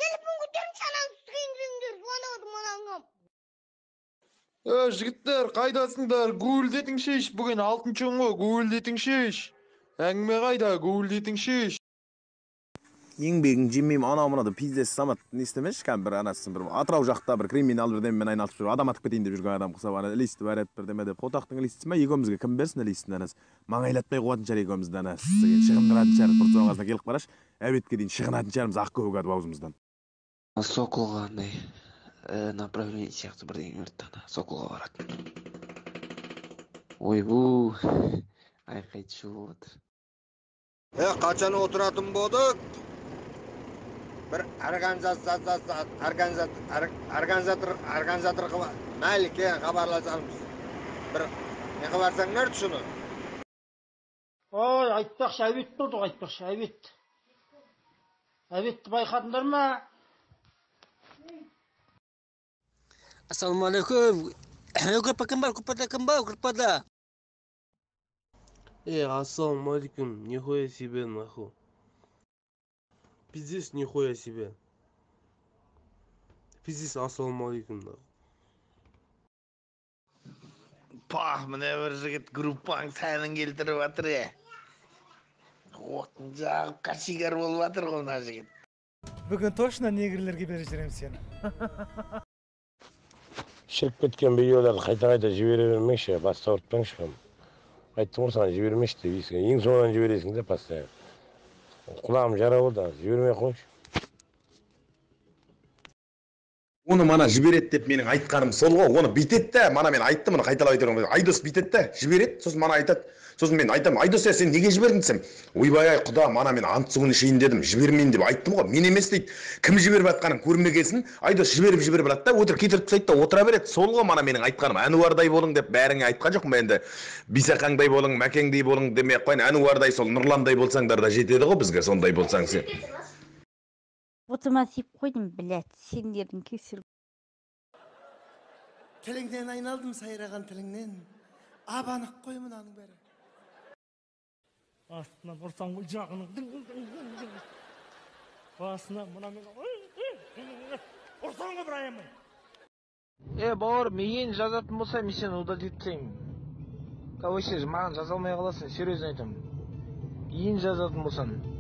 Telefon götürün sana sıkıntındır. Звонодum anam. Жігіттер, қайдасыңдар? Гуілдетіңші еш. Бүгін 6-шы ғой, гуілдетіңші еш. Әңгіме қайда, гуілдетіңші еш. Еңбегің жемейм анау да пиздес самат не істемешкен бір анасын бір атырау жақта бір криминал бірдемемен айналысып жүр адам атып кетейін деп жүрген адам құсап ана ілесті бәрет бірдеме деп қотақтың ілестісі ма екеумізге кім берсін ілестісін анасы маңайлатпай қоятын шығар екеумізді анасы шығындыратын шығар бір соңғасына келіп қарашы әбетке дейін шығынатын шығармыз ақ көбік атып аузымыздан Соколға андай направление сияқты бірдеңе өртті ана Соколға баратын ойбу айқай шығып отыр Қачан отыратын болдық? Bir organizator Мәлікке хабарласамыз. Bir не хабарсаңдар шуны? Ой, айтпақшы әбет болдық, айтпақшы әбет. Әбетті байқадыңдар ма? Assalamualaikum. Kau kembar, kepada. Ассаламу алейкум, нихуя себе нахуй. Пиздец, нихуя себе. Пиздец, ассаламу алейкум нахуй. Pah, mene bir jigit gruppang sanin keltirib atır ya. Otun жағып кашигар болып атыр ғой мына жігіт. Бүгін точно негрлерге беріп жіберемін сені. Шіріп кеткен видеоларды қайта жібере бермеңші, баста ұртпаңшы. Айттым ғой саған жібермеші деп есіңе. Ең соңынан жібересің де постоянно. Құлағым жара болды, жібермей қойшы. Оны мана жіберет деп менің айтқаным сол ғой. Оны бүйтет те, мана мен айттым, оны қайталап айтырмын. Айдос бүйтет те, жіберет, сосын мана айтады. Сосын мен айтамын, Айдос сен неге жібердің десем, ойбай құда, мана мен ант суын ішейін дедім, жібермейін деп айттым ғой. Мен емес дейді. Кім жіберіп жатқанын көрмегесін, Айдос жіберіп алады да, өтір кетіріп тастайды да отыра береді. Сол ғой мана менің айтқаным. Әнуардай болың деп бәріңе айтқан жоқпын ба енді. Бисақаңдай болың, Мәкеңдей болың демей ақ қойын. Әнуардай сол Нұрландай болсаңдар да жетеді ғой бізге, сондай болсаң сен. Отыма сиіп қойдым, блядь, сендердің кесір. Тіліңнен айналдым сайраған тіліңнен. Абанық қой мұнаның бәрі. Астынан ұрсаң бұл жағының. Басына мұна мен ұрсаң ғой бір аямай. Бауыр, мен жазатын болса, мен сені удалить етсем. Вообще, маған жаза алмай қаласың, серьезно айтамын. Ең жазатын болсаң.